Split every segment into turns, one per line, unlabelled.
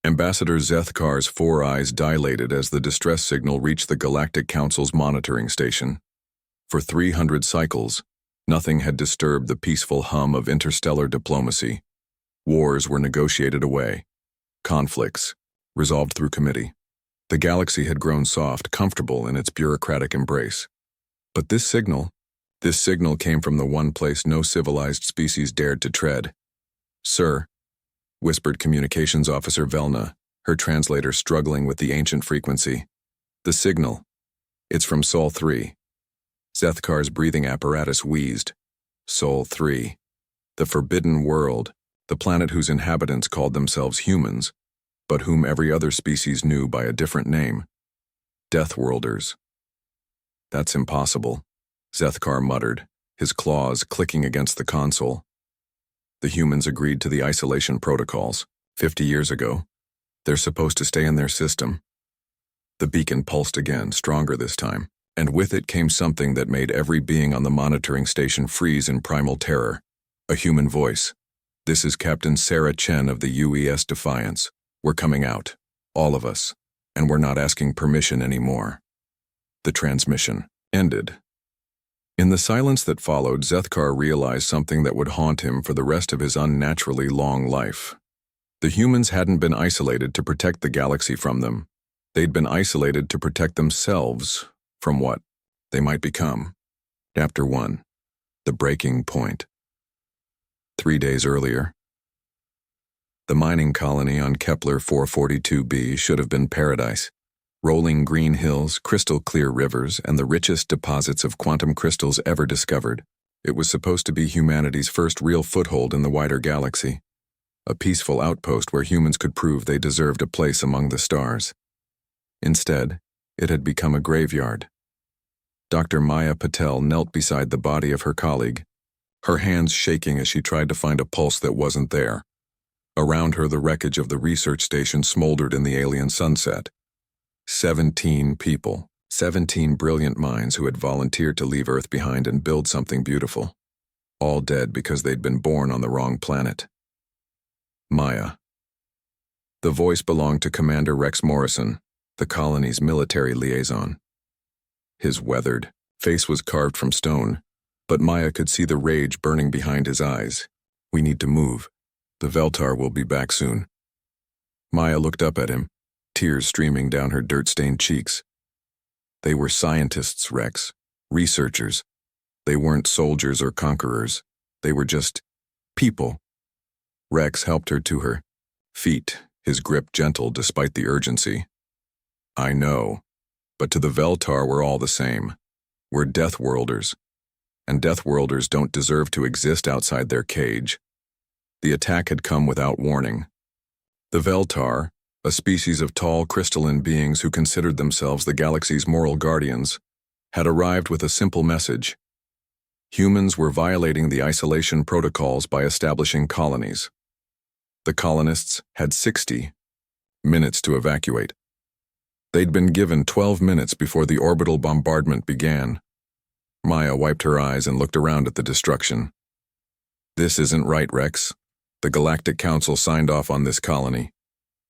Ambassador Zethkar's four eyes dilated as the distress signal reached the Galactic Council's monitoring station. For 300 cycles, nothing had disturbed the peaceful hum of interstellar diplomacy. Wars were negotiated away. Conflicts resolved through committee. The galaxy had grown soft, comfortable in its bureaucratic embrace. But this signal came from the one place no civilized species dared to tread. "Sir," whispered Communications Officer Velna, her translator struggling with the ancient frequency. "The signal. It's from Sol 3. Zethkar's breathing apparatus wheezed. Sol 3. The forbidden world, the planet whose inhabitants called themselves humans, but whom every other species knew by a different name. Deathworlders. "That's impossible," Zethkar muttered, his claws clicking against the console. "The humans agreed to the isolation protocols 50 years ago. They're supposed to stay in their system." The beacon pulsed again, stronger this time, and with it came something that made every being on the monitoring station freeze in primal terror. A human voice. "This is Captain Sarah Chen of the UES Defiance. We're coming out. All of us. And we're not asking permission anymore." The transmission ended. In the silence that followed, Zethkar realized something that would haunt him for the rest of his unnaturally long life. The humans hadn't been isolated to protect the galaxy from them. They'd been isolated to protect themselves from what they might become. Chapter 1. The Breaking Point. 3 days earlier. The mining colony on Kepler 442b should have been paradise. Rolling green hills, crystal-clear rivers, and the richest deposits of quantum crystals ever discovered. It was supposed to be humanity's first real foothold in the wider galaxy. A peaceful outpost where humans could prove they deserved a place among the stars. Instead, it had become a graveyard. Dr. Maya Patel knelt beside the body of her colleague, her hands shaking as she tried to find a pulse that wasn't there. Around her, the wreckage of the research station smoldered in the alien sunset. 17 people, 17 brilliant minds who had volunteered to leave Earth behind and build something beautiful. All dead because they'd been born on the wrong planet. Maya. The voice belonged to Commander Rex Morrison, the colony's military liaison. His weathered face was carved from stone, but Maya could see the rage burning behind his eyes. "We need to move. The Veltar will be back soon." Maya looked up at him, tears streaming down her dirt-stained cheeks. "They were scientists, Rex. Researchers. They weren't soldiers or conquerors. They were just people." Rex helped her to her feet, his grip gentle despite the urgency. "I know, but to the Veltar we're all the same. We're Deathworlders, and Deathworlders don't deserve to exist outside their cage." The attack had come without warning. The Veltar, a species of tall crystalline beings who considered themselves the galaxy's moral guardians, had arrived with a simple message. Humans were violating the isolation protocols by establishing colonies. The colonists had 60 minutes to evacuate. They'd been given 12 minutes before the orbital bombardment began. Maya wiped her eyes and looked around at the destruction. "This isn't right, Rex. The Galactic Council signed off on this colony.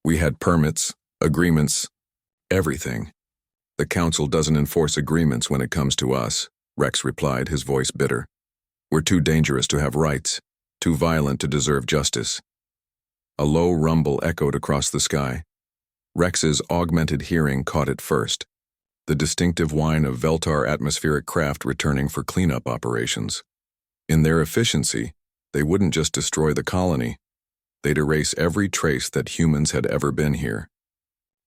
We had permits, agreements, everything. The Council doesn't enforce agreements when it comes to us," Rex replied, his voice bitter. "We're too dangerous to have rights, too violent to deserve justice." A low rumble echoed across the sky. Rex's augmented hearing caught it first, the distinctive whine of Veltar atmospheric craft returning for cleanup operations. In their efficiency, they wouldn't just destroy the colony, they'd erase every trace that humans had ever been here.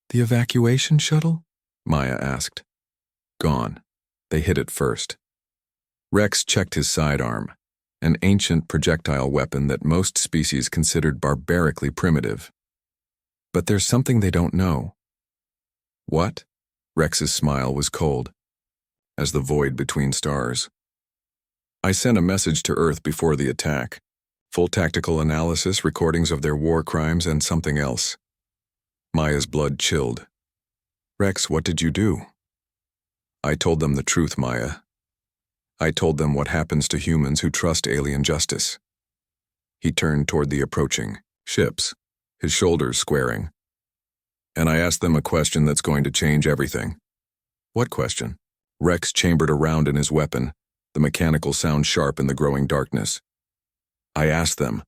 "The evacuation shuttle?" Maya asked. "Gone. They hit it first." Rex checked his sidearm, an ancient projectile weapon that most species considered barbarically primitive. "But there's something they don't know." "What?" Rex's smile was cold, as the void between stars. "I sent a message to Earth before the attack. Full tactical analysis, recordings of their war crimes, and something else." Maya's blood chilled. "Rex, what did you do?" "I told them the truth, Maya. I told them what happens to humans who trust alien justice." He turned toward the approaching ships, his shoulders squaring, And I asked them a question that's going to change everything. What question? Rex chambered around in his weapon, the mechanical sound sharp in the growing darkness. I asked them,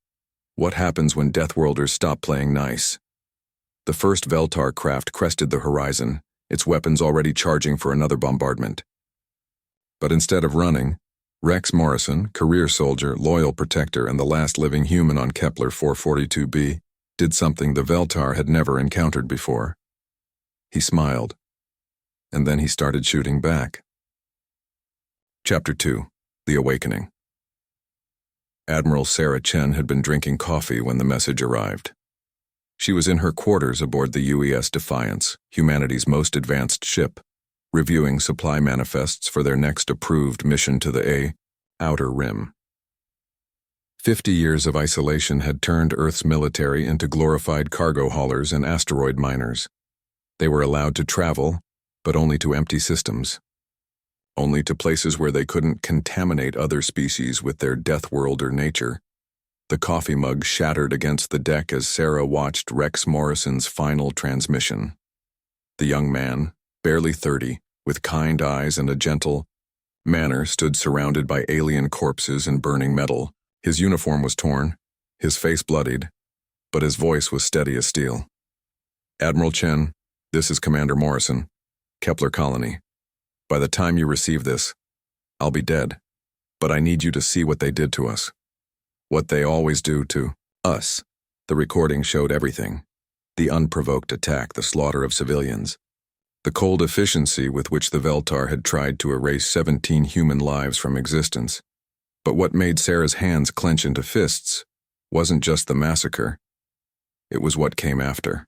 what happens when Deathworlders stop playing nice? The first Veltar craft crested the horizon, its weapons already charging for another bombardment. But instead of running, Rex Morrison, career soldier, loyal protector, and the last living human on Kepler 442b, did something the Veltar had never encountered before. He smiled, and then he started shooting back. Chapter 2. The Awakening. Admiral Sarah Chen had been drinking coffee when the message arrived. She was in her quarters aboard the UES Defiance, humanity's most advanced ship, reviewing supply manifests for their next approved mission to the Outer Rim. 50 years of isolation had turned Earth's military into glorified cargo haulers and asteroid miners. They were allowed to travel, but only to empty systems. Only to places where they couldn't contaminate other species with their Deathworlder nature. The coffee mug shattered against the deck as Sarah watched Rex Morrison's final transmission. The young man, barely 30, with kind eyes and a gentle manner, stood surrounded by alien corpses and burning metal. His uniform was torn, his face bloodied, but his voice was steady as steel. Admiral Chen, this is Commander Morrison, Kepler Colony. By the time you receive this, I'll be dead, but I need you to see what they did to us. What they always do to us. The recording showed everything. The unprovoked attack, the slaughter of civilians. The cold efficiency with which the Veltar had tried to erase 17 human lives from existence. But what made Sarah's hands clench into fists wasn't just the massacre. It was what came after.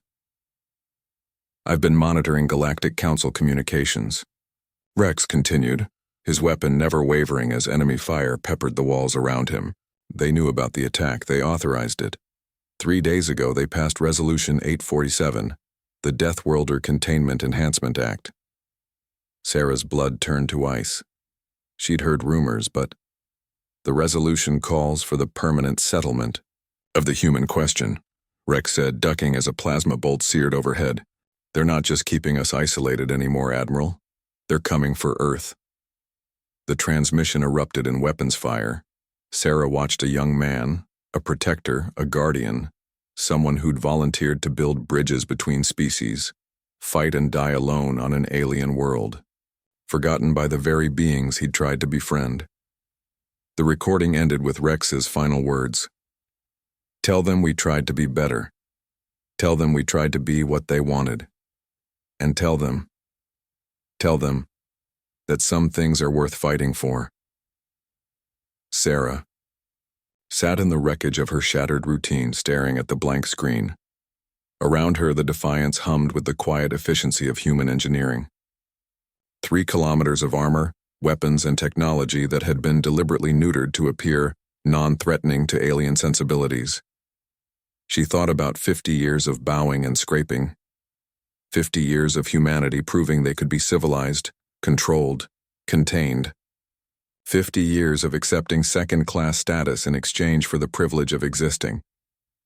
I've been monitoring Galactic Council communications. Rex continued, his weapon never wavering as enemy fire peppered the walls around him. They knew about the attack, they authorized it. 3 days ago they passed Resolution 847, the Deathworlder Containment Enhancement Act. Sarah's blood turned to ice. She'd heard rumors, but the resolution calls for the permanent settlement of the human question, Rex said, ducking as a plasma bolt seared overhead. They're not just keeping us isolated anymore, Admiral. They're coming for Earth. The transmission erupted in weapons fire. Sarah watched a young man, a protector, a guardian, someone who'd volunteered to build bridges between species, fight and die alone on an alien world, forgotten by the very beings he'd tried to befriend. The recording ended with Rex's final words. Tell them we tried to be better. Tell them we tried to be what they wanted. And tell them that some things are worth fighting for. Sarah sat in the wreckage of her shattered routine, staring at the blank screen. Around her, the Defiance hummed with the quiet efficiency of human engineering. 3 kilometers of armor, weapons, and technology that had been deliberately neutered to appear non-threatening to alien sensibilities. She thought about 50 years of bowing and scraping. 50 years of humanity proving they could be civilized, controlled, contained. 50 years of accepting second-class status in exchange for the privilege of existing.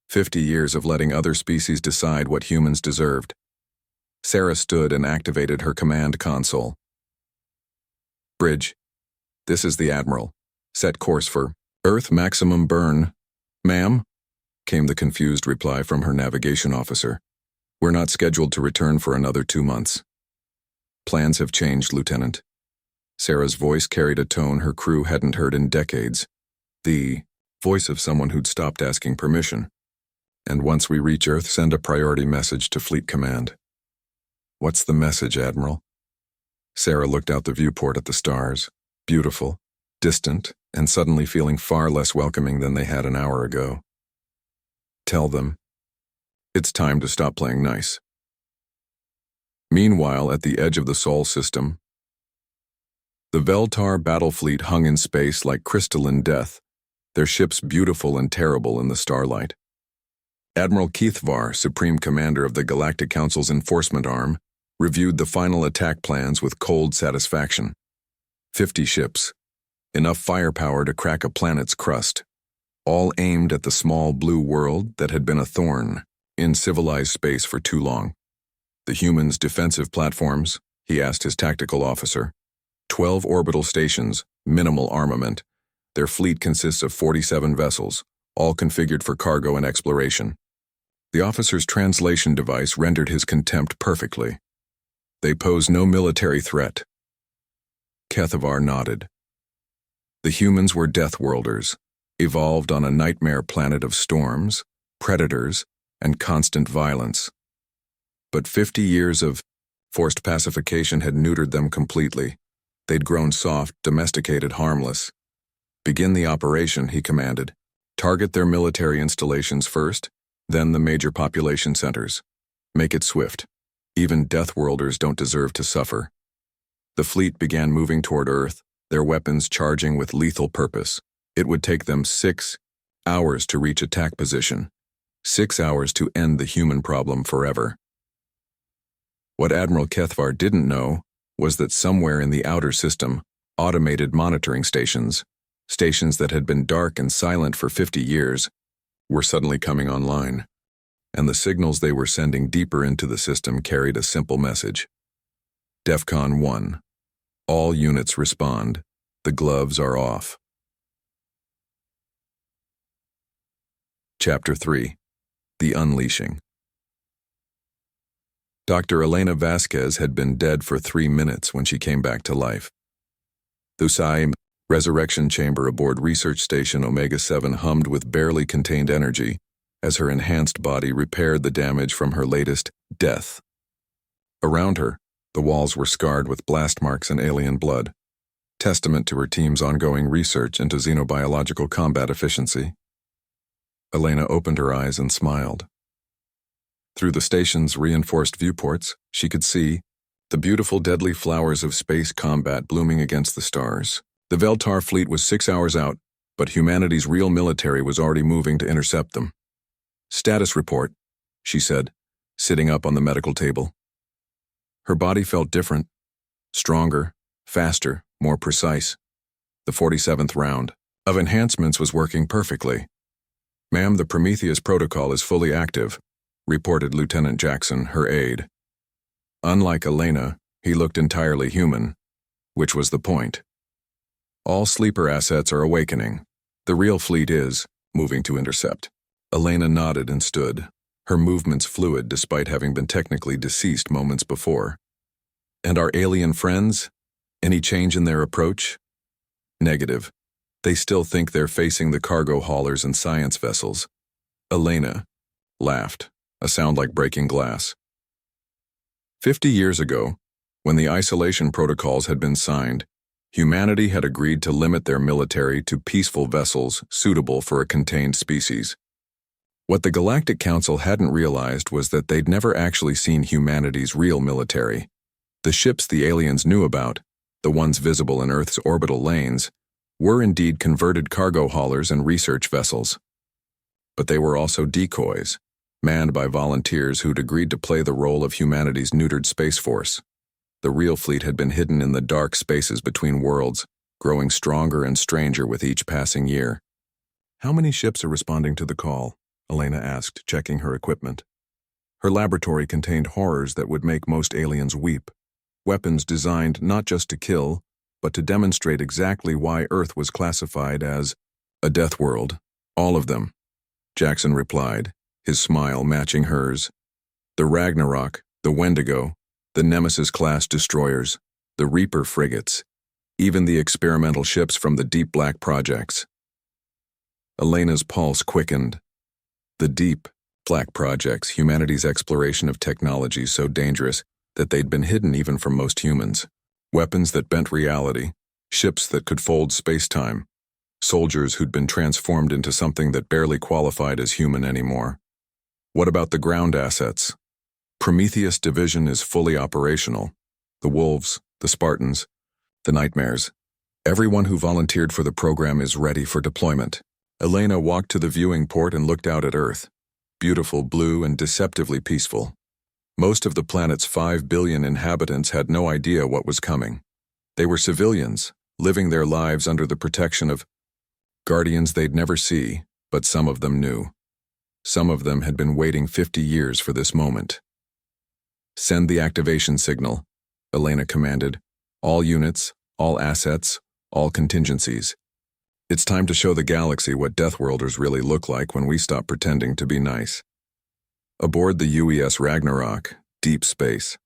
50 years of letting other species decide what humans deserved. Sarah stood and activated her command console. Bridge, this is the Admiral. Set course for Earth maximum burn. Ma'am? Came the confused reply from her navigation officer. We're not scheduled to return for another 2 months. Plans have changed, Lieutenant. Sarah's voice carried a tone her crew hadn't heard in decades. The voice of someone who'd stopped asking permission. And once we reach Earth, send a priority message to Fleet Command. What's the message, Admiral? Sarah looked out the viewport at the stars, beautiful, distant, and suddenly feeling far less welcoming than they had an hour ago. Tell them, it's time to stop playing nice. Meanwhile, at the edge of the Sol system, the Veltar battle fleet hung in space like crystalline death, their ships beautiful and terrible in the starlight. Admiral Keithvar, Supreme Commander of the Galactic Council's enforcement arm, reviewed the final attack plans with cold satisfaction. 50 ships, enough firepower to crack a planet's crust, all aimed at the small blue world that had been a thorn in civilized space for too long. The humans' defensive platforms, he asked his tactical officer. 12 orbital stations, minimal armament. Their fleet consists of 47 vessels, all configured for cargo and exploration. The officer's translation device rendered his contempt perfectly. They pose no military threat. Kethavar nodded. The humans were Deathworlders, evolved on a nightmare planet of storms, predators, and constant violence. But 50 years of forced pacification had neutered them completely. They'd grown soft, domesticated, harmless. Begin the operation, he commanded. Target their military installations first, then the major population centers. Make it swift. Even Deathworlders don't deserve to suffer. The fleet began moving toward Earth, their weapons charging with lethal purpose. It would take them 6 hours to reach attack position. 6 hours to end the human problem forever. What Admiral Kethavar didn't know was that somewhere in the outer system, automated monitoring stations that had been dark and silent for 50 years, were suddenly coming online. And the signals they were sending deeper into the system carried a simple message. DEFCON 1. All units respond. The gloves are off. Chapter 3. The Unleashing. Dr. Elena Vasquez had been dead for 3 minutes when she came back to life. The Psi resurrection chamber aboard Research Station Omega-7 hummed with barely contained energy as her enhanced body repaired the damage from her latest death. Around her, the walls were scarred with blast marks and alien blood, testament to her team's ongoing research into xenobiological combat efficiency. Elena opened her eyes and smiled. Through the station's reinforced viewports, she could see the beautiful deadly flowers of space combat blooming against the stars. The Veltar fleet was 6 hours out, but humanity's real military was already moving to intercept them. Status report, she said, sitting up on the medical table. Her body felt different, stronger, faster, more precise. The 47th round of enhancements was working perfectly. Ma'am, the Prometheus protocol is fully active, reported Lieutenant Jackson, her aide. Unlike Elena, he looked entirely human, which was the point. All sleeper assets are awakening. The real fleet is moving to intercept. Elena nodded and stood, her movements fluid despite having been technically deceased moments before. And our alien friends? Any change in their approach? Negative. They still think they're facing the cargo haulers and science vessels. Elena laughed, a sound like breaking glass. 50 years ago, when the isolation protocols had been signed, humanity had agreed to limit their military to peaceful vessels suitable for a contained species. What the Galactic Council hadn't realized was that they'd never actually seen humanity's real military. The ships the aliens knew about, the ones visible in Earth's orbital lanes, were indeed converted cargo haulers and research vessels. But they were also decoys, manned by volunteers who'd agreed to play the role of humanity's neutered space force. The real fleet had been hidden in the dark spaces between worlds, growing stronger and stranger with each passing year. How many ships are responding to the call? Elena asked, checking her equipment. Her laboratory contained horrors that would make most aliens weep. Weapons designed not just to kill, but to demonstrate exactly why Earth was classified as a death world. All of them, Jackson replied, his smile matching hers. The Ragnarok, the Wendigo, the Nemesis-class destroyers, the Reaper frigates, even the experimental ships from the Deep Black projects. Elena's pulse quickened. The Deep Black projects, humanity's exploration of technology so dangerous that they'd been hidden even from most humans. Weapons that bent reality, ships that could fold space-time, soldiers who'd been transformed into something that barely qualified as human anymore. What about the ground assets? Prometheus Division is fully operational. The Wolves, the Spartans, the Nightmares. Everyone who volunteered for the program is ready for deployment. Elena walked to the viewing port and looked out at Earth. Beautiful, blue, and deceptively peaceful. Most of the planet's 5 billion inhabitants had no idea what was coming. They were civilians, living their lives under the protection of guardians they'd never see, but some of them knew. Some of them had been waiting 50 years for this moment. Send the activation signal, Elena commanded. All units, all assets, all contingencies. It's time to show the galaxy what Deathworlders really look like when we stop pretending to be nice. Aboard the UES Ragnarok, deep space.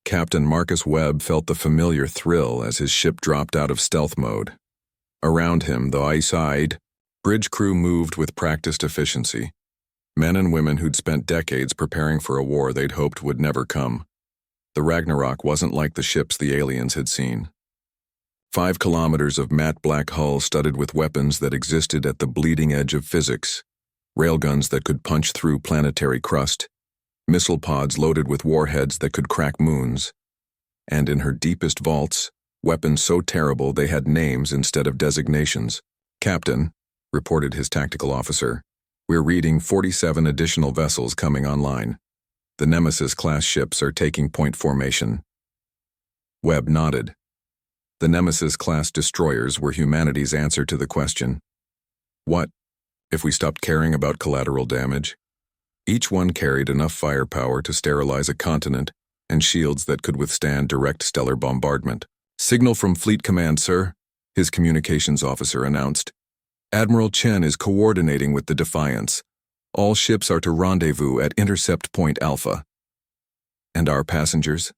Captain Marcus Webb felt the familiar thrill as his ship dropped out of stealth mode. Around him, the ice-eyed bridge crew moved with practiced efficiency. Men and women who'd spent decades preparing for a war they'd hoped would never come. The Ragnarok wasn't like the ships the aliens had seen. 5 kilometers of matte black hull studded with weapons that existed at the bleeding edge of physics. Railguns that could punch through planetary crust. Missile pods loaded with warheads that could crack moons. And in her deepest vaults, weapons so terrible they had names instead of designations. Captain, reported his tactical officer, we're reading 47 additional vessels coming online. The Nemesis-class ships are taking point formation. Webb nodded. The Nemesis-class destroyers were humanity's answer to the question, what if we stopped caring about collateral damage? Each one carried enough firepower to sterilize a continent and shields that could withstand direct stellar bombardment. Signal from Fleet Command, sir, his communications officer announced. Admiral Chen is coordinating with the Defiance. All ships are to rendezvous at Intercept Point Alpha. And our passengers?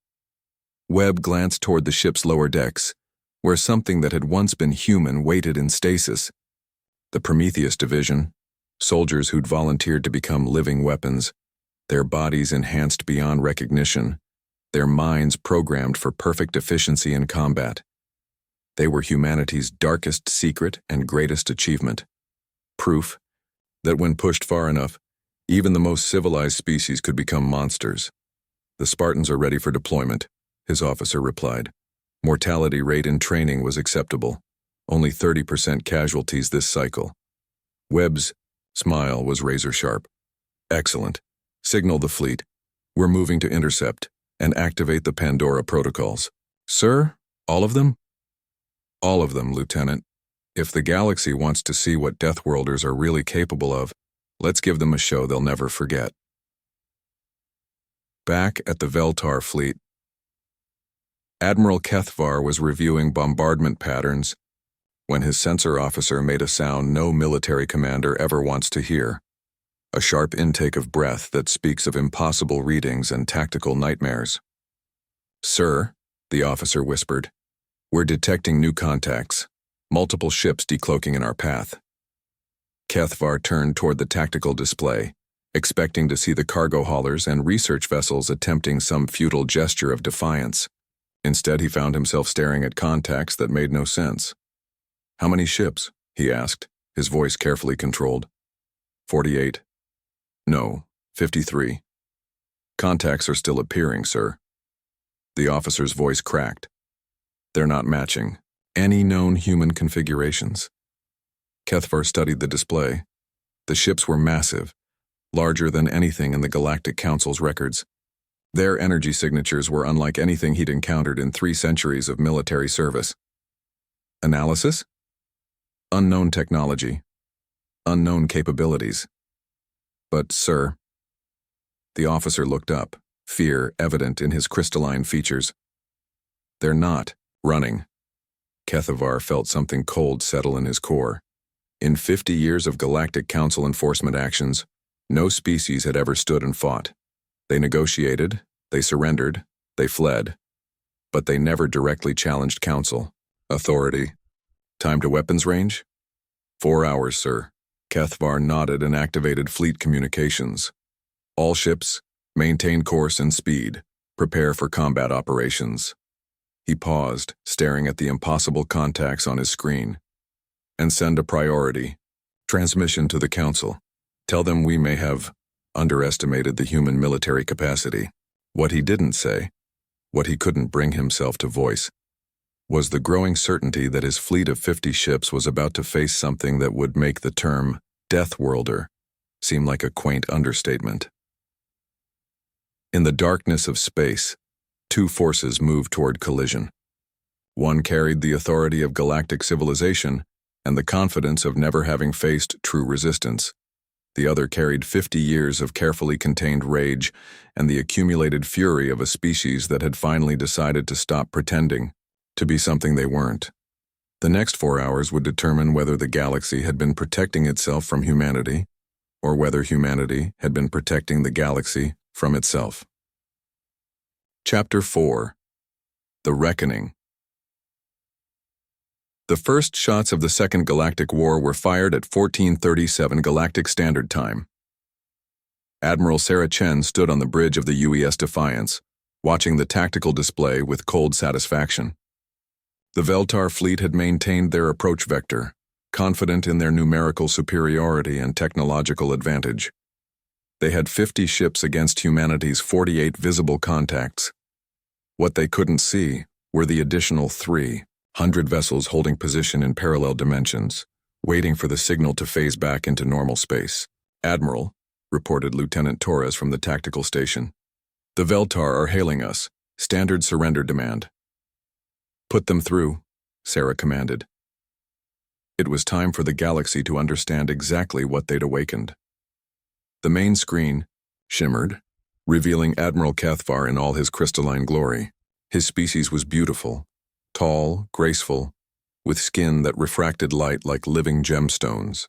Webb glanced toward the ship's lower decks, where something that had once been human waited in stasis. The Prometheus Division, soldiers who'd volunteered to become living weapons, their bodies enhanced beyond recognition, their minds programmed for perfect efficiency in combat. They were humanity's darkest secret and greatest achievement. Proof that when pushed far enough, even the most civilized species could become monsters. The Spartans are ready for deployment, his officer replied. Mortality rate in training was acceptable. Only 30% casualties this cycle. Webb's smile was razor-sharp. Excellent. Signal the fleet. We're moving to intercept and activate the Pandora protocols. Sir, all of them? All of them, Lieutenant. If the galaxy wants to see what Deathworlders are really capable of, let's give them a show they'll never forget. Back at the Veltar fleet, Admiral Kethvar was reviewing bombardment patterns when his sensor officer made a sound no military commander ever wants to hear. A sharp intake of breath that speaks of impossible readings and tactical nightmares. Sir, the officer whispered, we're detecting new contacts, multiple ships decloaking in our path. Kethvar turned toward the tactical display, expecting to see the cargo haulers and research vessels attempting some futile gesture of defiance. Instead, he found himself staring at contacts that made no sense. How many ships? He asked, his voice carefully controlled. 48. No, 53. Contacts are still appearing, sir. The officer's voice cracked. They're not matching any known human configurations. Kethvar studied the display. The ships were massive, larger than anything in the Galactic Council's records. Their energy signatures were unlike anything he'd encountered in 3 centuries of military service. Analysis? Unknown technology. Unknown capabilities. But, sir. The officer looked up, fear evident in his crystalline features. They're not running. Kethvar felt something cold settle in his core. In 50 years of Galactic Council enforcement actions, no species had ever stood and fought. They negotiated, they surrendered, they fled. But they never directly challenged Council. Authority. Time to weapons range? 4 hours, sir. Kethvar nodded and activated fleet communications. All ships, maintain course and speed. Prepare for combat operations. He paused, staring at the impossible contacts on his screen. And send a priority. Transmission to the Council. Tell them we may have underestimated the human military capacity. What he didn't say, what he couldn't bring himself to voice, was the growing certainty that his fleet of 50 ships was about to face something that would make the term Deathworlder seem like a quaint understatement. In the darkness of space, 2 forces moved toward collision. One carried the authority of galactic civilization and the confidence of never having faced true resistance. The other carried 50 years of carefully contained rage and the accumulated fury of a species that had finally decided to stop pretending to be something they weren't. The next 4 hours would determine whether the galaxy had been protecting itself from humanity, or whether humanity had been protecting the galaxy from itself. Chapter 4. The Reckoning. The first shots of the Second Galactic War were fired at 1437 Galactic Standard Time. Admiral Sarah Chen stood on the bridge of the UES Defiance, watching the tactical display with cold satisfaction. The Veltar fleet had maintained their approach vector, confident in their numerical superiority and technological advantage. They had 50 ships against humanity's 48 visible contacts. What they couldn't see were the additional 300 vessels holding position in parallel dimensions, waiting for the signal to phase back into normal space. "Admiral," reported Lieutenant Torres from the tactical station. "The Veltar are hailing us. Standard surrender demand." "Put them through," Sarah commanded. It was time for the galaxy to understand exactly what they'd awakened. The main screen shimmered, revealing Admiral Cathvar in all his crystalline glory. His species was beautiful, tall, graceful, with skin that refracted light like living gemstones.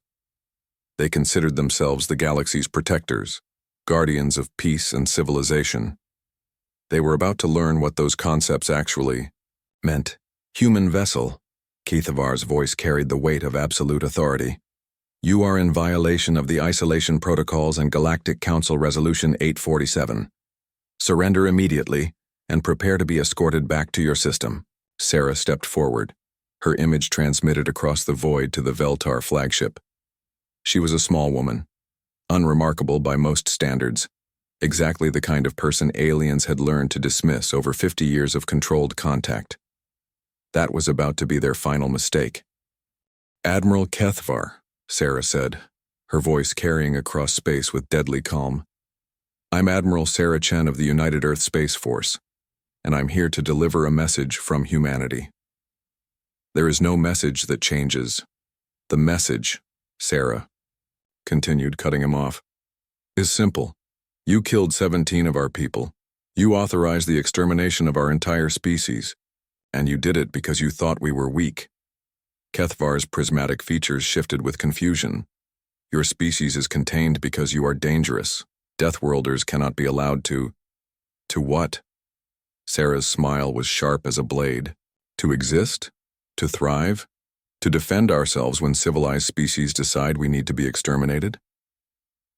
They considered themselves the galaxy's protectors, guardians of peace and civilization. They were about to learn what those concepts actually meant. "Human vessel," Cathavar's voice carried the weight of absolute authority. "You are in violation of the Isolation Protocols and Galactic Council Resolution 847. Surrender immediately and prepare to be escorted back to your system." Sarah stepped forward, her image transmitted across the void to the Veltar flagship. She was a small woman, unremarkable by most standards, exactly the kind of person aliens had learned to dismiss over 50 years of controlled contact. That was about to be their final mistake. "Admiral Cathvar," Sarah said, her voice carrying across space with deadly calm. "I'm Admiral Sarah Chen of the United Earth Space Force, and I'm here to deliver a message from humanity. There is no message that changes. The message," Sarah continued, cutting him off, "is simple. You killed 17 of our people. You authorized the extermination of our entire species. And you did it because you thought we were weak." Cathvar's prismatic features shifted with confusion. "Your species is contained because you are dangerous. Deathworlders cannot be allowed to..." "To what?" Sarah's smile was sharp as a blade. "To exist? To thrive? To defend ourselves when civilized species decide we need to be exterminated?"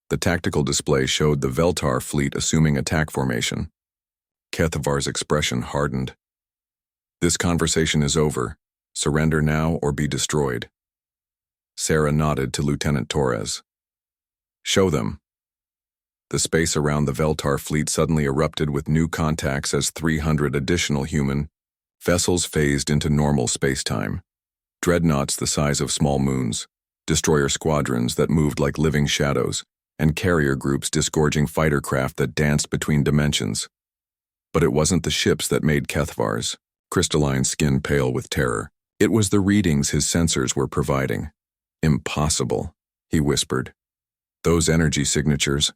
The tactical display showed the Veltar fleet assuming attack formation. Cathavar's expression hardened. "This conversation is over. Surrender now or be destroyed." Sarah nodded to Lieutenant Torres. "Show them." The space around the Veltar fleet suddenly erupted with new contacts as 300 additional human vessels phased into normal space-time. Dreadnoughts the size of small moons, destroyer squadrons that moved like living shadows, and carrier groups disgorging fighter craft that danced between dimensions. But it wasn't the ships that made Cathvar's crystalline skin pale with terror. It was the readings his sensors were providing. "Impossible," he whispered. "Those energy signatures.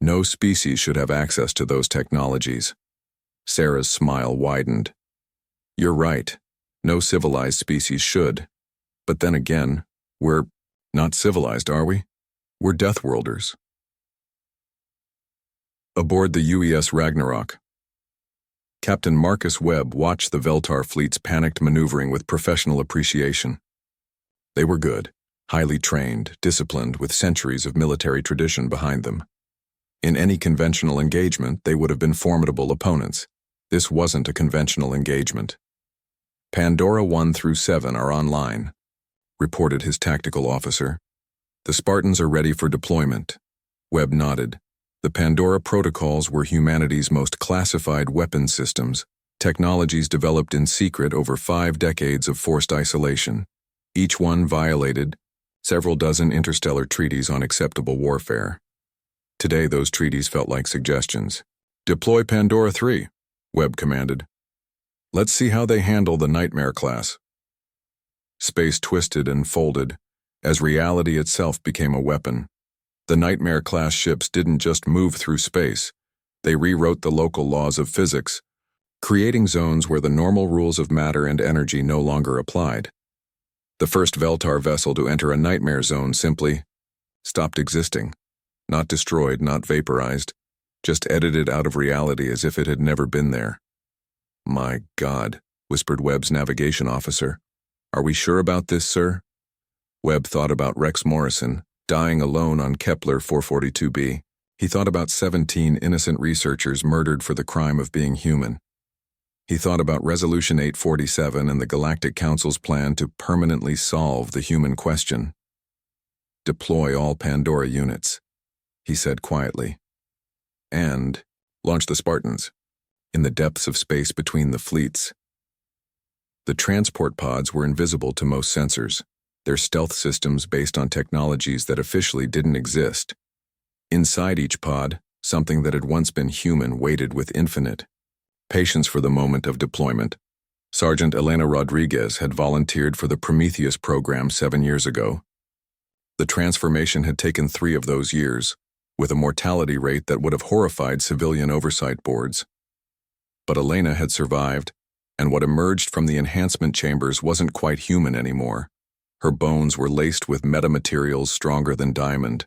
No species should have access to those technologies." Sarah's smile widened. "You're right. No civilized species should. But then again, we're not civilized, are we? We're Deathworlders." Aboard the UES Ragnarok, Captain Marcus Webb watched the Veltar fleet's panicked maneuvering with professional appreciation. They were good, highly trained, disciplined, with centuries of military tradition behind them. In any conventional engagement, they would have been formidable opponents. This wasn't a conventional engagement. "Pandora 1 through 7 are online," reported his tactical officer. "The Spartans are ready for deployment." Webb nodded. The Pandora protocols were humanity's most classified weapon systems, technologies developed in secret over 5 decades of forced isolation. Each one violated several dozen interstellar treaties on acceptable warfare. Today, those treaties felt like suggestions. "Deploy Pandora 3, Webb commanded. "Let's see how they handle the Nightmare class." Space twisted and folded as reality itself became a weapon. The Nightmare-class ships didn't just move through space. They rewrote the local laws of physics, creating zones where the normal rules of matter and energy no longer applied. The first Veltar vessel to enter a nightmare zone simply stopped existing. Not destroyed, not vaporized, just edited out of reality as if it had never been there. "My God," whispered Webb's navigation officer. "Are we sure about this, sir?" Webb thought about Rex Morrison, dying alone on Kepler 442b. He thought about 17 innocent researchers murdered for the crime of being human. He thought about Resolution 847 and the Galactic Council's plan to permanently solve the human question. "Deploy all Pandora units," he said quietly. "And launch the Spartans in the depths of space between the fleets." The transport pods were invisible to most sensors, their stealth systems based on technologies that officially didn't exist. Inside each pod, something that had once been human waited with infinite patience for the moment of deployment. Sergeant Elena Rodriguez had volunteered for the Prometheus program 7 years ago. The transformation had taken 3 of those years, with a mortality rate that would have horrified civilian oversight boards. But Elena had survived, and what emerged from the enhancement chambers wasn't quite human anymore. Her bones were laced with metamaterials stronger than diamond.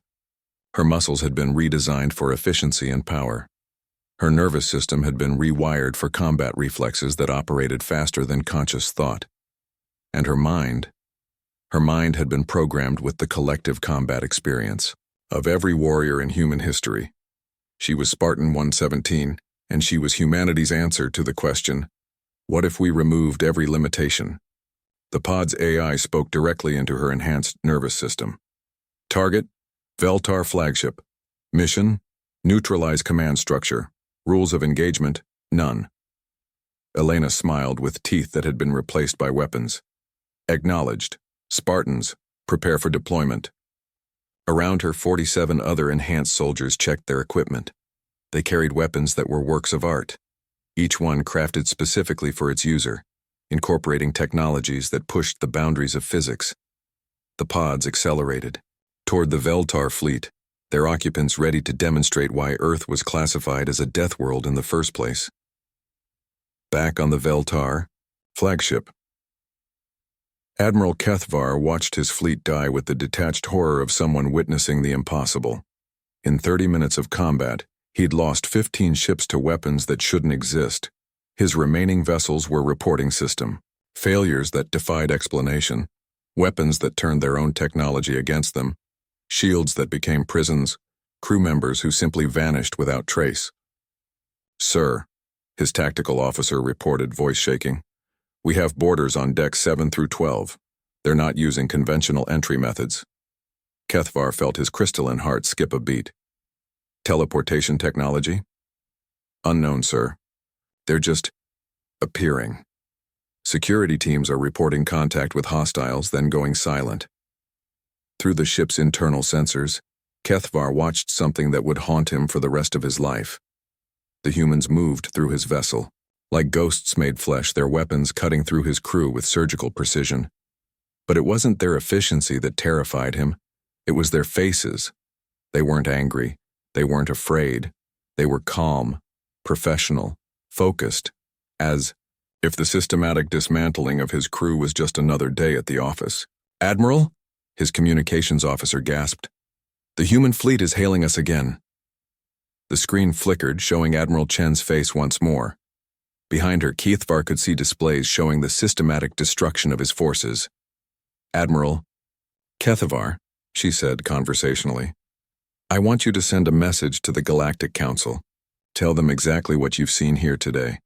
Her muscles had been redesigned for efficiency and power. Her nervous system had been rewired for combat reflexes that operated faster than conscious thought. And her mind had been programmed with the collective combat experience of every warrior in human history. She was Spartan 117, and she was humanity's answer to the question, what if we removed every limitation? The pod's AI spoke directly into her enhanced nervous system. Target, Veltar flagship. Mission, neutralize command structure. Rules of engagement, none. Elena smiled with teeth that had been replaced by weapons. Acknowledged. Spartans, prepare for deployment. Around her, 47 other enhanced soldiers checked their equipment. They carried weapons that were works of art, each one crafted specifically for its user, incorporating technologies that pushed the boundaries of physics. The pods accelerated toward the Veltar fleet, their occupants ready to demonstrate why Earth was classified as a death world in the first place. Back on the Veltar flagship, Admiral Kethvar watched his fleet die with the detached horror of someone witnessing the impossible. In 30 minutes of combat, he'd lost 15 ships to weapons that shouldn't exist. His remaining vessels were reporting system, failures that defied explanation, weapons that turned their own technology against them, shields that became prisons, crew members who simply vanished without trace. "Sir," his tactical officer reported, voice shaking, "we have boarders on decks 7 through 12. They're not using conventional entry methods." Kethvar felt his crystalline heart skip a beat. "Teleportation technology?" "Unknown, sir. They're just appearing. Security teams are reporting contact with hostiles, then going silent." Through the ship's internal sensors, Kethvar watched something that would haunt him for the rest of his life. The humans moved through his vessel, like ghosts made flesh, their weapons cutting through his crew with surgical precision. But it wasn't their efficiency that terrified him, it was their faces. They weren't angry, they weren't afraid, they were calm, professional, focused, as if the systematic dismantling of his crew was just another day at the office. "Admiral?" his communications officer gasped. "The human fleet is hailing us again." The screen flickered, showing Admiral Chen's face once more. Behind her, Kethvar could see displays showing the systematic destruction of his forces. "Admiral Kethvar," she said conversationally, "I want you to send a message to the Galactic Council. Tell them exactly what you've seen here today."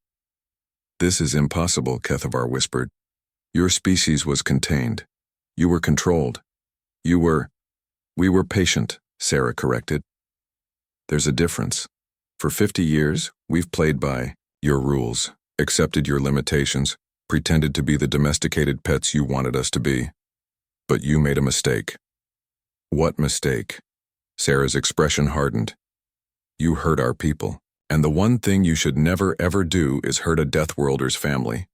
"This is impossible," Kethvar whispered. "Your species was contained. You were controlled. We were patient," Sarah corrected. "There's a difference. For 50 years, we've played by your rules, accepted your limitations, pretended to be the domesticated pets you wanted us to be. But you made a mistake." "What mistake?" Sarah's expression hardened. "You hurt our people, and the one thing you should never ever do is hurt a Deathworlders family."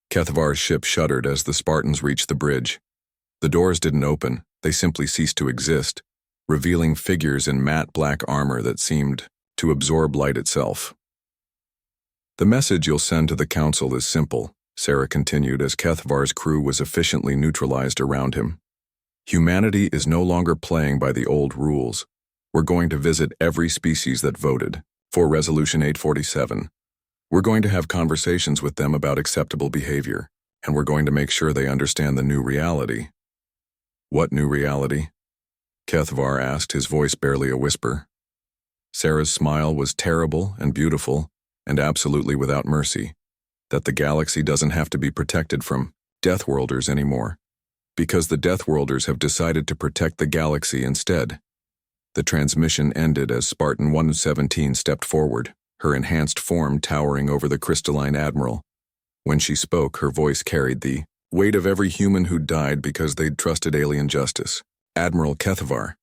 Kethvar's ship shuddered as the Spartans reached the bridge. The doors didn't open, they simply ceased to exist. revealing figures in matte black armor that seemed to absorb light itself. "The message you'll send to the council is simple," Sarah continued as Kethvar's crew was efficiently neutralized around him. "Humanity is no longer playing by the old rules. We're going to visit every species that voted for Resolution 847. We're going to have conversations with them about acceptable behavior, and we're going to make sure they understand the new reality." "What new reality?" Kethvar asked, his voice barely a whisper. Sarah's smile was terrible and beautiful and absolutely without mercy. That the galaxy doesn't have to be protected from Deathworlders anymore, because the Deathworlders have decided to protect the galaxy instead. The transmission ended as Spartan 117 stepped forward, her enhanced form towering over the crystalline admiral. When she spoke, her voice carried the weight of every human who died because they'd trusted alien justice. "Admiral Kethvar,"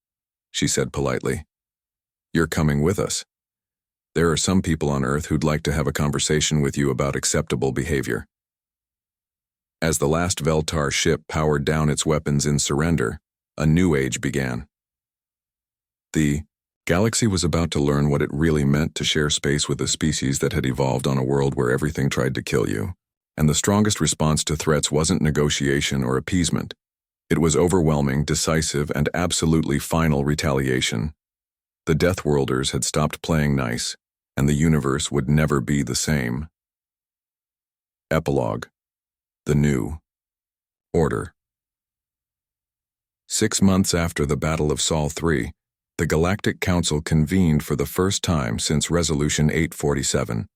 she said politely, "you're coming with us. There are some people on Earth who'd like to have a conversation with you about acceptable behavior." As the last Veltar ship powered down its weapons in surrender, a new age began. The galaxy was about to learn what it really meant to share space with a species that had evolved on a world where everything tried to kill you. And the strongest response to threats wasn't negotiation or appeasement. It was overwhelming, decisive, and absolutely final retaliation. The Deathworlders had stopped playing nice, and the universe would never be the same. Epilogue: The New Order. 6 months after the Battle of Sol 3, the Galactic Council convened for the first time since Resolution 847.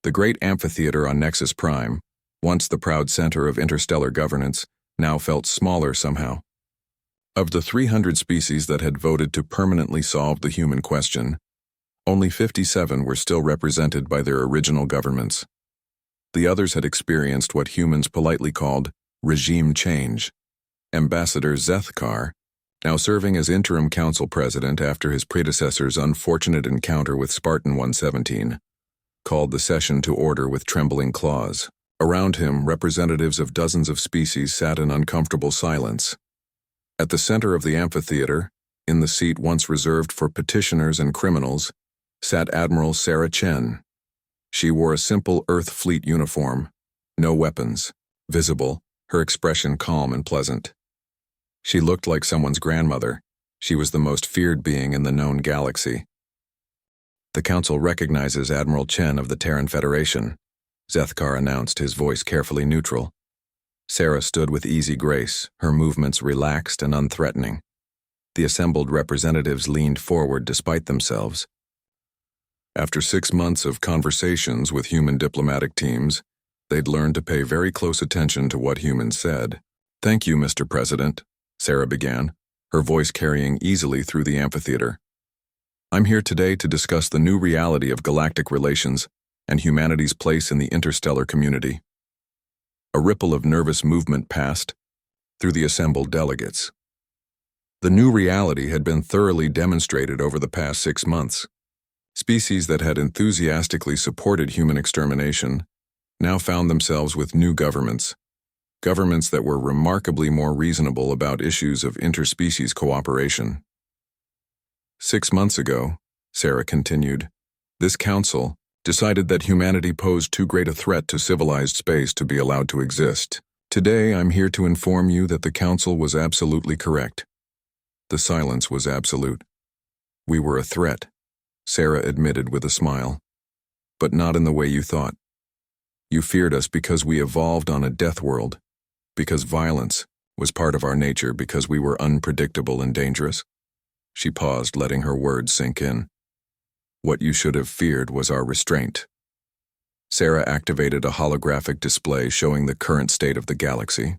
The great amphitheater on Nexus Prime, once the proud center of interstellar governance, now felt smaller somehow. Of the 300 species that had voted to permanently solve the human question, only 57 were still represented by their original governments. The others had experienced what humans politely called regime change. Ambassador Zethkar, now serving as interim council president after his predecessor's unfortunate encounter with Spartan 117, called the session to order with trembling claws. Around him, representatives of dozens of species sat in uncomfortable silence. At the center of the amphitheater, in the seat once reserved for petitioners and criminals, sat Admiral Sarah Chen. She wore a simple Earth Fleet uniform, no weapons, visible, her expression calm and pleasant. She looked like someone's grandmother. She was the most feared being in the known galaxy. "The Council recognizes Admiral Chen of the Terran Federation," Zethkar announced, his voice carefully neutral. Sarah stood with easy grace, her movements relaxed and unthreatening. The assembled representatives leaned forward despite themselves. After 6 months of conversations with human diplomatic teams, they'd learned to pay very close attention to what humans said. "Thank you, Mr. President," Sarah began, her voice carrying easily through the amphitheater. "I'm here today to discuss the new reality of galactic relations and humanity's place in the interstellar community." A ripple of nervous movement passed through the assembled delegates. The new reality had been thoroughly demonstrated over the past 6 months. Species that had enthusiastically supported human extermination now found themselves with new governments that were remarkably more reasonable about issues of interspecies cooperation. 6 months ago, Sarah continued, this council decided that humanity posed too great a threat to civilized space to be allowed to exist. Today, I'm here to inform you that the council was absolutely correct. The silence was absolute. We were a threat, Sarah admitted with a smile. But not in the way you thought. You feared us because we evolved on a death world, because violence was part of our nature, because we were unpredictable and dangerous. She paused, letting her words sink in. What you should have feared was our restraint. Sarah activated a holographic display showing the current state of the galaxy.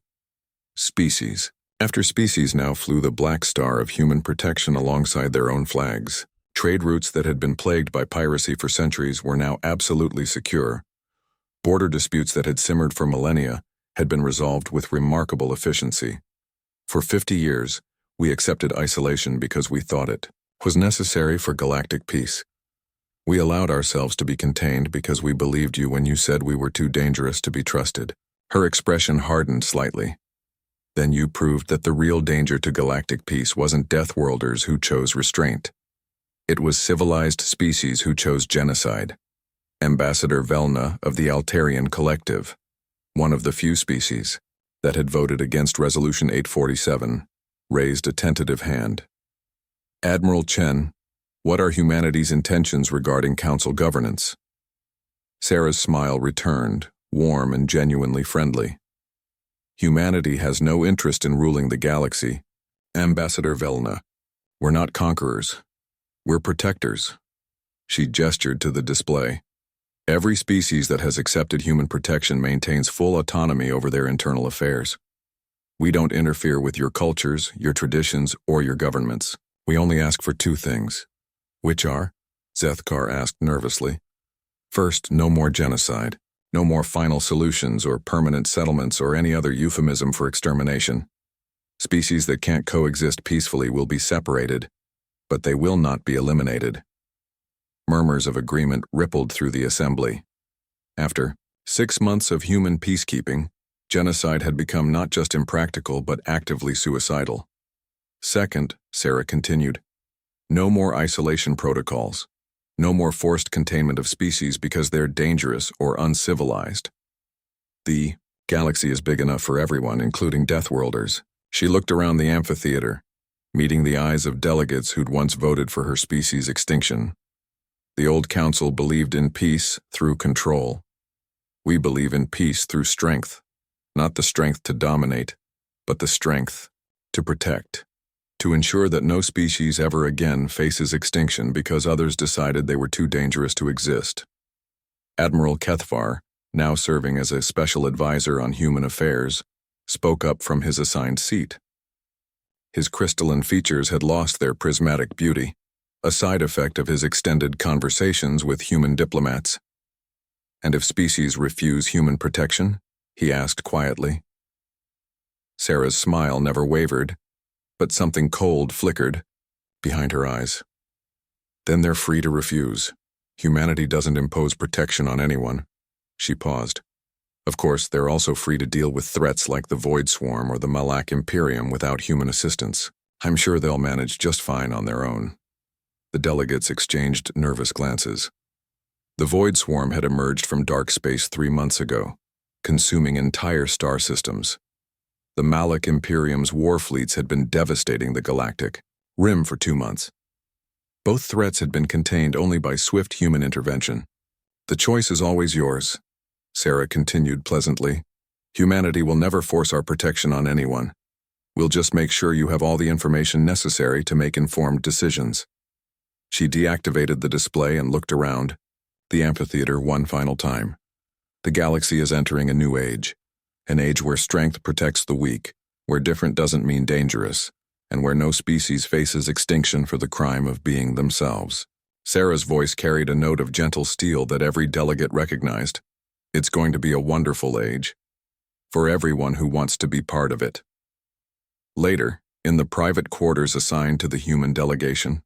Species. After species now flew the black star of human protection alongside their own flags. Trade routes that had been plagued by piracy for centuries were now absolutely secure. Border disputes that had simmered for millennia had been resolved with remarkable efficiency. For 50 years, we accepted isolation because we thought it was necessary for galactic peace. We allowed ourselves to be contained because we believed you when you said we were too dangerous to be trusted. Her expression hardened slightly. Then you proved that the real danger to galactic peace wasn't Deathworlders who chose restraint. It was civilized species who chose genocide. Ambassador Velna of the Altarian Collective, one of the few species that had voted against Resolution 847, raised a tentative hand. Admiral Chen, what are humanity's intentions regarding council governance? Sarah's smile returned, warm and genuinely friendly. Humanity has no interest in ruling the galaxy. Ambassador Velna, we're not conquerors. We're protectors. She gestured to the display. Every species that has accepted human protection maintains full autonomy over their internal affairs. We don't interfere with your cultures, your traditions, or your governments. We only ask for two things. Which are? Zethkar asked nervously. First, no more genocide. No more final solutions or permanent settlements or any other euphemism for extermination. Species that can't coexist peacefully will be separated, but they will not be eliminated. Murmurs of agreement rippled through the assembly. After 6 months of human peacekeeping, genocide had become not just impractical but actively suicidal. Second, Sarah continued, no more isolation protocols. No more forced containment of species because they're dangerous or uncivilized. The galaxy is big enough for everyone, including Deathworlders. She looked around the amphitheater, meeting the eyes of delegates who'd once voted for her species' extinction. The old council believed in peace through control. We believe in peace through strength, not the strength to dominate, but the strength to protect. To ensure that no species ever again faces extinction because others decided they were too dangerous to exist. Admiral Kethvar, now serving as a special advisor on human affairs, spoke up from his assigned seat. His crystalline features had lost their prismatic beauty, a side effect of his extended conversations with human diplomats. And if species refuse human protection? He asked quietly. Sarah's smile never wavered, but something cold flickered behind her eyes. Then they're free to refuse. Humanity doesn't impose protection on anyone. She paused. Of course, they're also free to deal with threats like the Void Swarm or the Malak Imperium without human assistance. I'm sure they'll manage just fine on their own. The delegates exchanged nervous glances. The Void Swarm had emerged from dark space 3 months ago, consuming entire star systems. The Malak Imperium's war fleets had been devastating the Galactic Rim for 2 months. Both threats had been contained only by swift human intervention. The choice is always yours, Sarah continued pleasantly. Humanity will never force our protection on anyone. We'll just make sure you have all the information necessary to make informed decisions. She deactivated the display and looked around the amphitheater one final time. The galaxy is entering a new age. An age where strength protects the weak, where different doesn't mean dangerous, and where no species faces extinction for the crime of being themselves. Sarah's voice carried a note of gentle steel that every delegate recognized. It's going to be a wonderful age, for everyone who wants to be part of it. Later, in the private quarters assigned to the human delegation,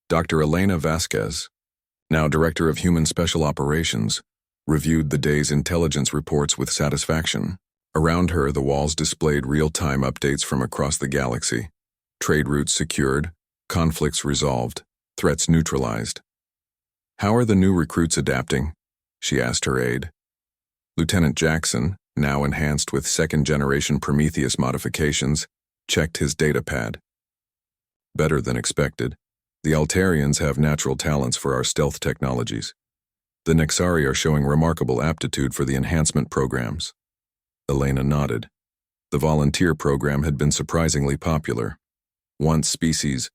Dr. Elena Vasquez, now Director of Human Special Operations, reviewed the day's intelligence reports with satisfaction. Around her, the walls displayed real-time updates from across the galaxy. Trade routes secured, conflicts resolved, threats neutralized. How are the new recruits adapting? She asked her aide. Lieutenant Jackson, now enhanced with second-generation Prometheus modifications, checked his datapad. Better than expected. The Altarians have natural talents for our stealth technologies. The Nexari are showing remarkable aptitude for the enhancement programs. Elena nodded. The volunteer program had been surprisingly popular. Once species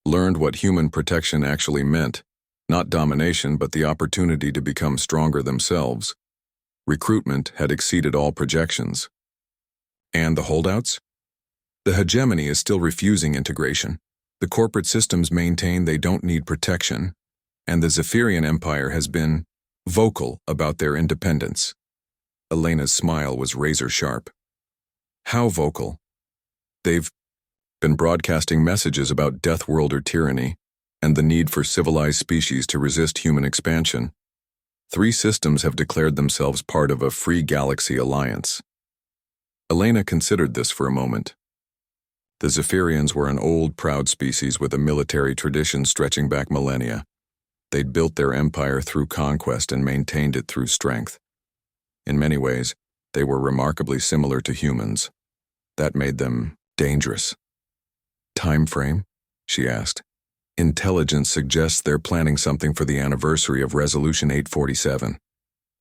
learned what human protection actually meant, not domination but the opportunity to become stronger themselves, recruitment had exceeded all projections. And the holdouts? The hegemony is still refusing integration. The corporate systems maintain they don't need protection, and the Zephyrian Empire has been vocal about their independence. Elena's smile was razor-sharp. How vocal? They've been broadcasting messages about Deathworlder tyranny and the need for civilized species to resist human expansion. 3 systems have declared themselves part of a free galaxy alliance. Elena considered this for a moment. The Zephyrians were an old, proud species with a military tradition stretching back millennia. They'd built their empire through conquest and maintained it through strength. In many ways, they were remarkably similar to humans. That made them dangerous. Time frame? She asked. Intelligence suggests they're planning something for the anniversary of Resolution 847.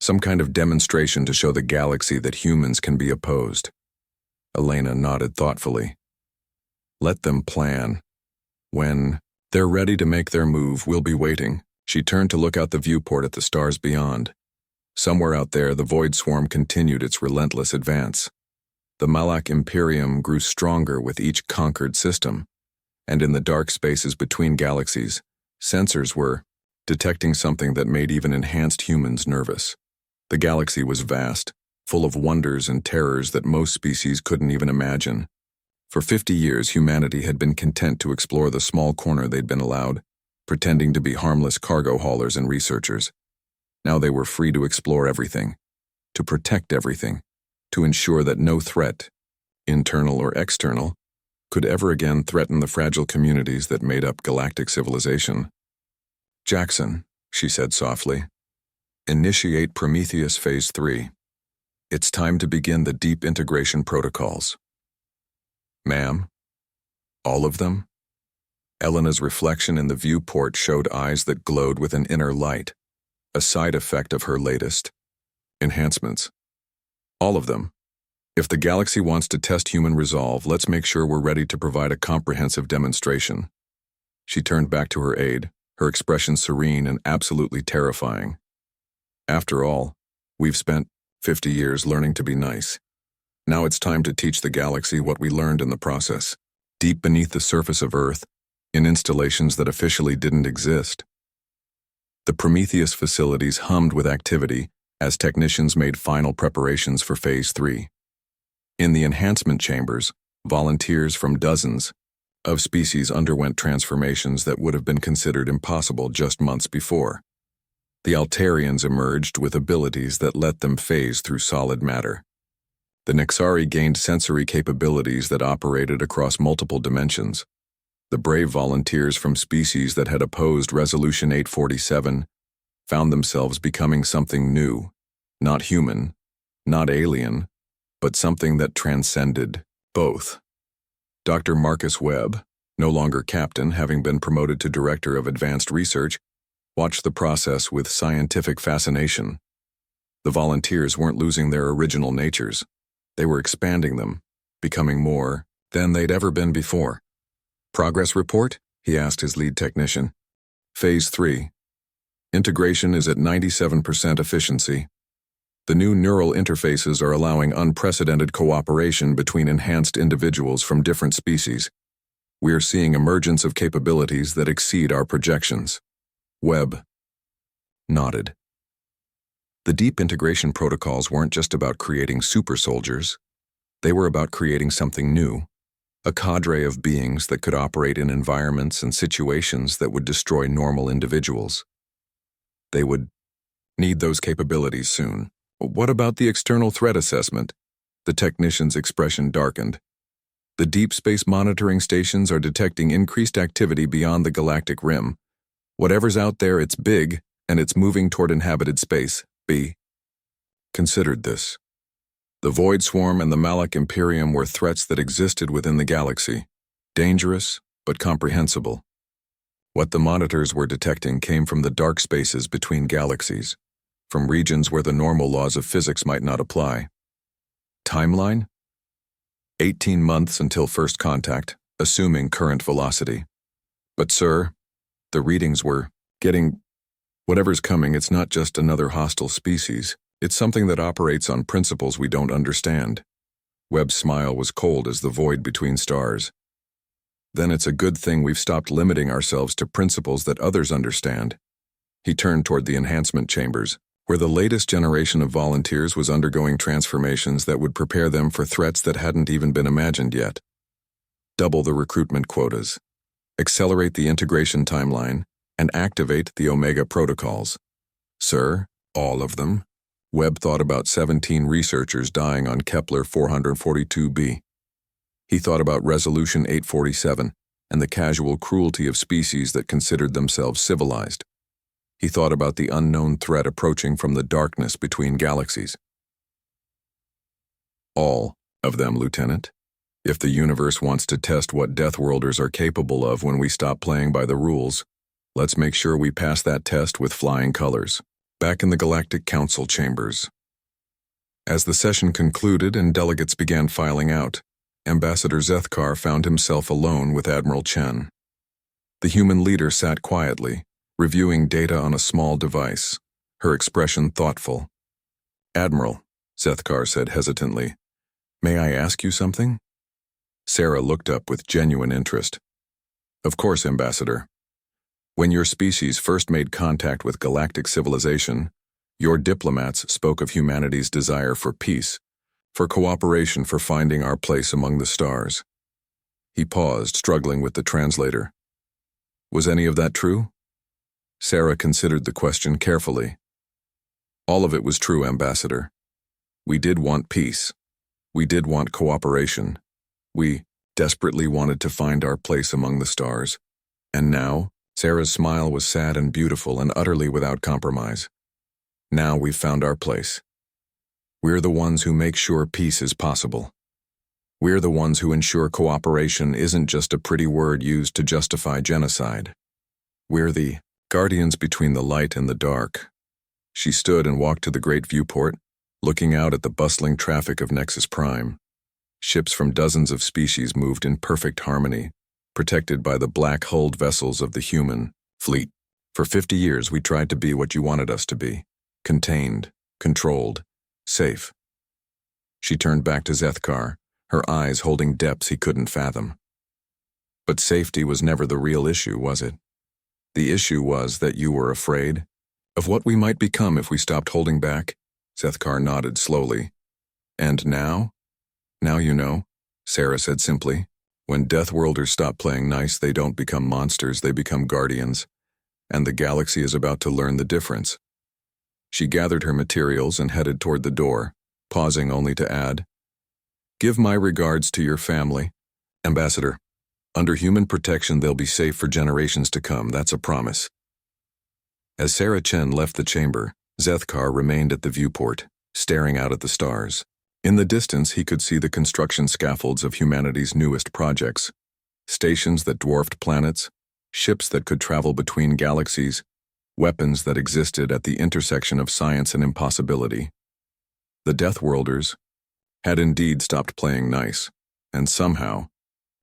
Some kind of demonstration to show the galaxy that humans can be opposed. Elena nodded thoughtfully. Let them plan. When they're ready to make their move, we'll be waiting. She turned to look out the viewport at the stars beyond. Somewhere out there, the void swarm continued its relentless advance. The Malak Imperium grew stronger with each conquered system, and in the dark spaces between galaxies, sensors were detecting something that made even enhanced humans nervous. The galaxy was vast, full of wonders and terrors that most species couldn't even imagine. For 50 years, humanity had been content to explore the small corner they'd been allowed, pretending to be harmless cargo haulers and researchers. Now they were free to explore everything, to protect everything, to ensure that no threat, internal or external, could ever again threaten the fragile communities that made up galactic civilization. Jackson, she said softly, initiate Prometheus Phase 3. It's time to begin the deep integration protocols. Ma'am? All of them? Elena's reflection in the viewport showed eyes that glowed with an inner light, a side effect of her latest enhancements. All of them. If the galaxy wants to test human resolve, let's make sure we're ready to provide a comprehensive demonstration. She turned back to her aide, her expression serene and absolutely terrifying. After all, we've spent 50 years learning to be nice. Now it's time to teach the galaxy what we learned in the process, deep beneath the surface of Earth, in installations that officially didn't exist. The Prometheus facilities hummed with activity as technicians made final preparations for Phase 3. In the enhancement chambers, volunteers from dozens of species underwent transformations that would have been considered impossible just months before. The Altarians emerged with abilities that let them phase through solid matter. The Nexari gained sensory capabilities that operated across multiple dimensions. The brave volunteers from species that had opposed Resolution 847 found themselves becoming something new, not human, not alien, but something that transcended both. Dr. Marcus Webb, no longer captain, having been promoted to director of advanced research, watched the process with scientific fascination. The volunteers weren't losing their original natures. They were expanding them, becoming more than they'd ever been before. Progress report? He asked his lead technician. Phase 3. Integration is at 97% efficiency. The new neural interfaces are allowing unprecedented cooperation between enhanced individuals from different species. We are seeing emergence of capabilities that exceed our projections. Webb nodded. The deep integration protocols weren't just about creating super soldiers. They were about creating something new, a cadre of beings that could operate in environments and situations that would destroy normal individuals. They would need those capabilities soon. What about the external threat assessment? The technician's expression darkened. The deep space monitoring stations are detecting increased activity beyond the galactic rim. Whatever's out there, it's big, and it's moving toward inhabited space. B. Considered this. The Void Swarm and the Malak Imperium were threats that existed within the galaxy, dangerous but comprehensible. What the monitors were detecting came from the dark spaces between galaxies, from regions where the normal laws of physics might not apply. Timeline? 18 months until first contact, assuming current velocity. But sir, the readings were getting... Whatever's coming, it's not just another hostile species. It's something that operates on principles we don't understand. Webb's smile was cold as the void between stars. Then it's a good thing we've stopped limiting ourselves to principles that others understand. He turned toward the enhancement chambers, where the latest generation of volunteers was undergoing transformations that would prepare them for threats that hadn't even been imagined yet. Double the recruitment quotas, accelerate the integration timeline, and activate the Omega protocols. Sir, all of them? Webb thought about 17 researchers dying on Kepler 442b. He thought about Resolution 847 and the casual cruelty of species that considered themselves civilized. He thought about the unknown threat approaching from the darkness between galaxies. All of them, Lieutenant. If the universe wants to test what Deathworlders are capable of when we stop playing by the rules, let's make sure we pass that test with flying colors. Back in the Galactic Council chambers. As the session concluded and delegates began filing out, Ambassador Zethkar found himself alone with Admiral Chen. The human leader sat quietly, reviewing data on a small device, her expression thoughtful. "Admiral," Zethkar said hesitantly, "may I ask you something?" Sarah looked up with genuine interest. "Of course, Ambassador. When your species first made contact with galactic civilization, your diplomats spoke of humanity's desire for peace, for cooperation, for finding our place among the stars." He paused, struggling with the translator. "Was any of that true?" Sarah considered the question carefully. "All of it was true, Ambassador. We did want peace. We did want cooperation. We desperately wanted to find our place among the stars. And now," Sarah's smile was sad and beautiful and utterly without compromise, "now we've found our place. We're the ones who make sure peace is possible. We're the ones who ensure cooperation isn't just a pretty word used to justify genocide. We're the guardians between the light and the dark." She stood and walked to the great viewport, looking out at the bustling traffic of Nexus Prime. Ships from dozens of species moved in perfect harmony, protected by the black-hulled vessels of the human fleet. "For 50 years we tried to be what you wanted us to be. Contained, controlled, safe." She turned back to Zethkar, her eyes holding depths he couldn't fathom. "But safety was never the real issue, was it? The issue was that you were afraid of what we might become if we stopped holding back?" Zethkar nodded slowly. "And now? Now you know," Sarah said simply. "When Deathworlders stop playing nice, they don't become monsters, they become guardians. And the galaxy is about to learn the difference." She gathered her materials and headed toward the door, pausing only to add, "Give my regards to your family, Ambassador. Under human protection, they'll be safe for generations to come, that's a promise." As Sarah Chen left the chamber, Zethkar remained at the viewport, staring out at the stars. In the distance, he could see the construction scaffolds of humanity's newest projects. Stations that dwarfed planets, ships that could travel between galaxies, weapons that existed at the intersection of science and impossibility. The Deathworlders had indeed stopped playing nice, and somehow,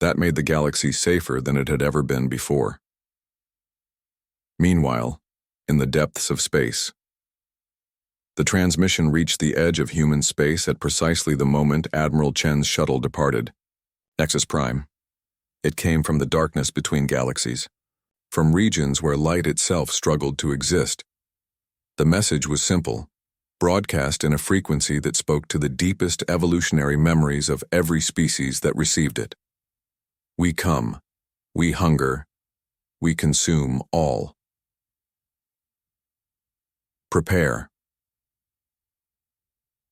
that made the galaxy safer than it had ever been before. Meanwhile, in the depths of space, the transmission reached the edge of human space at precisely the moment Admiral Chen's shuttle departed. Nexus Prime. It came from the darkness between galaxies, from regions where light itself struggled to exist. The message was simple, broadcast in a frequency that spoke to the deepest evolutionary memories of every species that received it. We come, we hunger, we consume all. Prepare.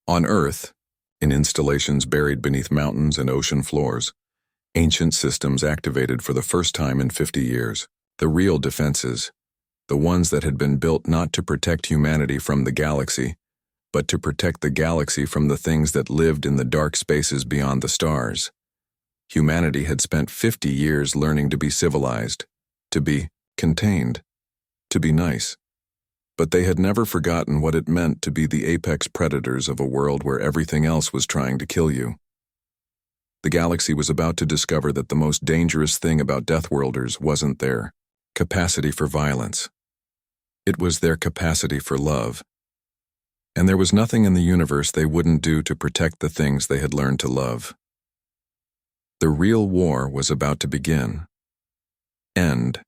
On Earth, in installations buried beneath mountains and ocean floors, ancient systems activated for the first time in 50 years. The real defenses, the ones that had been built not to protect humanity from the galaxy, but to protect the galaxy from the things that lived in the dark spaces beyond the stars. Humanity had spent 50 years learning to be civilized, to be contained, to be nice. But they had never forgotten what it meant to be the apex predators of a world where everything else was trying to kill you. The galaxy was about to discover that the most dangerous thing about Deathworlders wasn't their capacity for violence. It was their capacity for love. And there was nothing in the universe they wouldn't do to protect the things they had learned to love. The real war was about to begin. End.